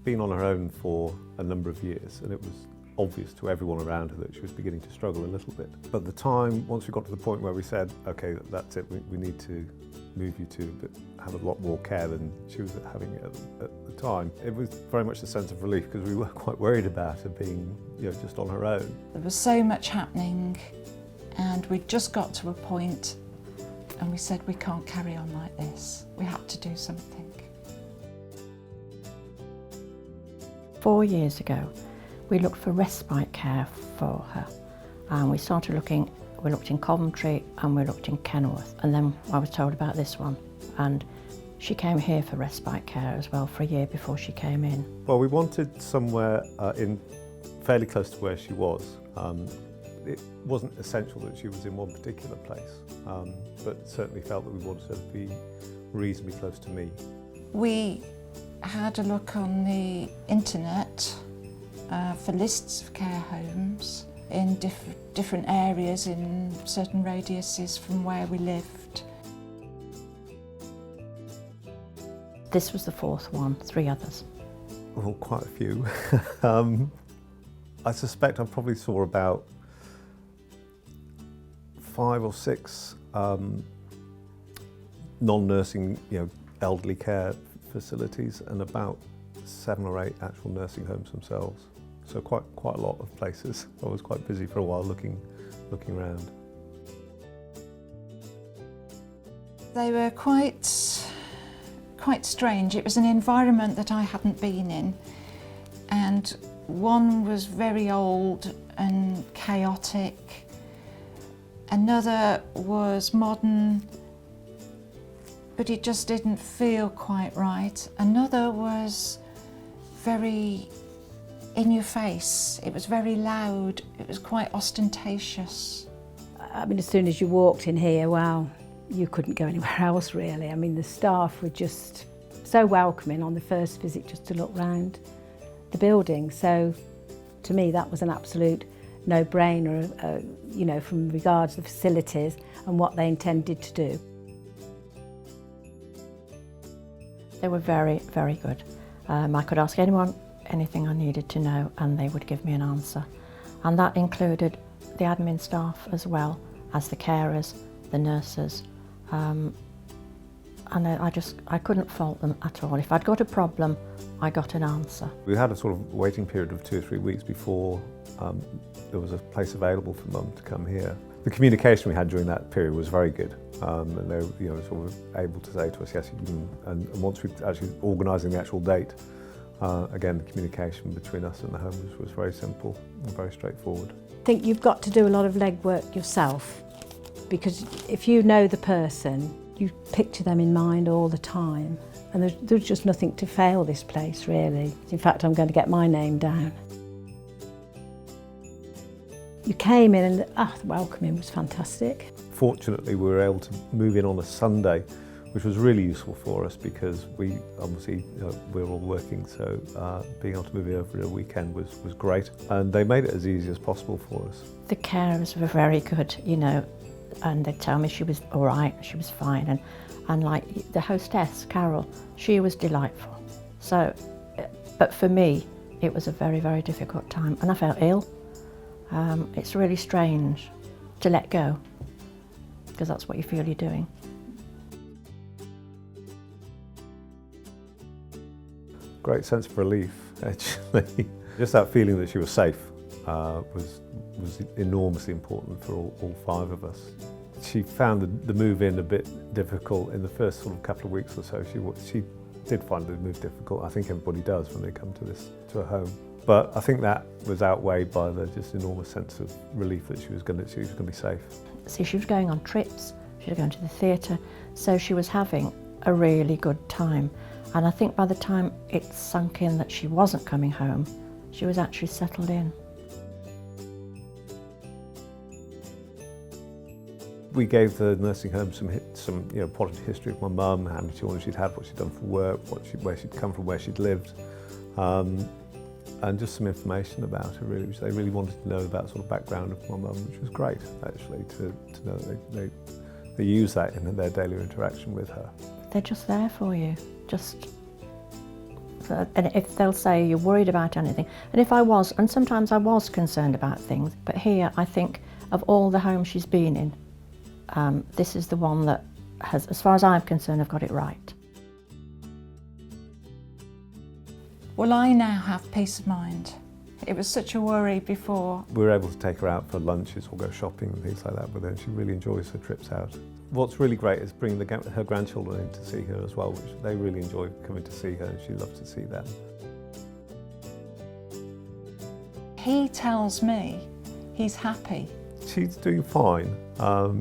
been on her own for a number of years, and it was obvious to everyone around her that she was beginning to struggle a little bit. But the time, once we got to the point where we said, okay, that's it, we need to move you to have a lot more care than she was having at the time, it was very much a sense of relief, because we were quite worried about her being, just on her own. There was so much happening, and we'd just got to a point and we said, we can't carry on like this. We had to do something. 4 years ago, we looked for respite care for her, and we looked in Coventry and we looked in Kenilworth, and then I was told about this one, and she came here for respite care as well for a year before she came in. Well, we wanted somewhere fairly close to where she was. It wasn't essential that she was in one particular place, but certainly felt that we wanted her to be reasonably close to me. We had a look on the internet for lists of care homes in different areas in certain radiuses from where we lived. This was the fourth one, 3 others. Well, quite a few. I suspect I probably saw about 5 or 6 non-nursing, elderly care facilities, and about 7 or 8 actual nursing homes themselves. So quite a lot of places. I was quite busy for a while looking around. They were quite strange. It was an environment that I hadn't been in, and one was very old and chaotic. Another was modern, but it just didn't feel quite right. Another was very in your face. It was very loud. It was quite ostentatious. I mean, as soon as you walked in here, wow, you couldn't go anywhere else really. I mean, the staff were just so welcoming on the first visit, just to look round the building. So to me, that was an absolute no-brainer, from regards to the facilities and what they intended to do. They were very, very good. I could ask anyone anything I needed to know and they would give me an answer. And that included the admin staff as well as the carers, the nurses. And I couldn't fault them at all. If I'd got a problem, I got an answer. We had a sort of waiting period of 2 or 3 weeks before there was a place available for Mum to come here. The communication we had during that period was very good, and they were sort of able to say to us, yes, you can. And once we actually organising the actual date, again, the communication between us and the home was very simple and very straightforward. I think you've got to do a lot of legwork yourself, because if you know the person, you picture them in mind all the time, and there's just nothing to fail this place really. In fact, I'm going to get my name down. You came in and the welcoming was fantastic. Fortunately, we were able to move in on a Sunday, which was really useful for us because we obviously we were all working, so being able to move in over a weekend was great, and they made it as easy as possible for us. The carers were very good, and they'd tell me she was all right, she was fine, and like the hostess, Carol, she was delightful. So, but for me, it was a very, very difficult time, and I felt ill. It's really strange to let go, because that's what you feel you're doing. Great sense of relief, actually. Just that feeling that she was safe was enormously important for all 5 of us. She found the move in a bit difficult in the first sort of couple of weeks or so. She did find the move difficult. I think everybody does when they come to a home. But I think that was outweighed by the just enormous sense of relief that she was going to be safe. See, she was going on trips, she was going to the theatre, so she was having a really good time. And I think by the time it sunk in that she wasn't coming home, she was actually settled in. We gave the nursing home some positive history of my mum, how many children she'd had, what she'd done for work, where she'd come from, where she'd lived. And just some information about her, really, which they really wanted to know about, sort of background of my mum, which was great, actually, to know that they use that in their daily interaction with her. They're just there for you, just And if they'll say you're worried about anything, and if I was, and sometimes I was concerned about things, but here I think of all the homes she's been in, this is the one that has, as far as I'm concerned, have got it right. Well, I now have peace of mind. It was such a worry before. We were able to take her out for lunches or go shopping and things like that with her, and she really enjoys her trips out. What's really great is bringing her grandchildren in to see her as well, which they really enjoy coming to see her, and she loves to see them. He tells me he's happy. She's doing fine.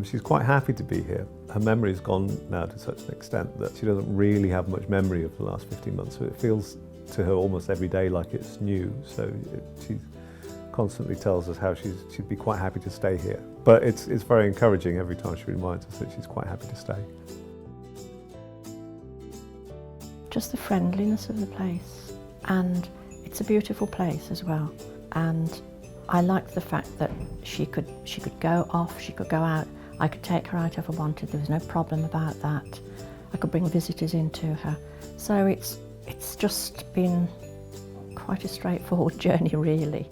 She's quite happy to be here. Her memory's gone now to such an extent that she doesn't really have much memory of the last 15 months, so it feels to her almost every day like it's new. So she constantly tells us how she'd be quite happy to stay here. But it's very encouraging every time she reminds us that she's quite happy to stay. Just the friendliness of the place, and it's a beautiful place as well. And I liked the fact that she could go off, she could go out. I could take her out if I wanted. There was no problem about that. I could bring visitors into her. So it's just been quite a straightforward journey, really.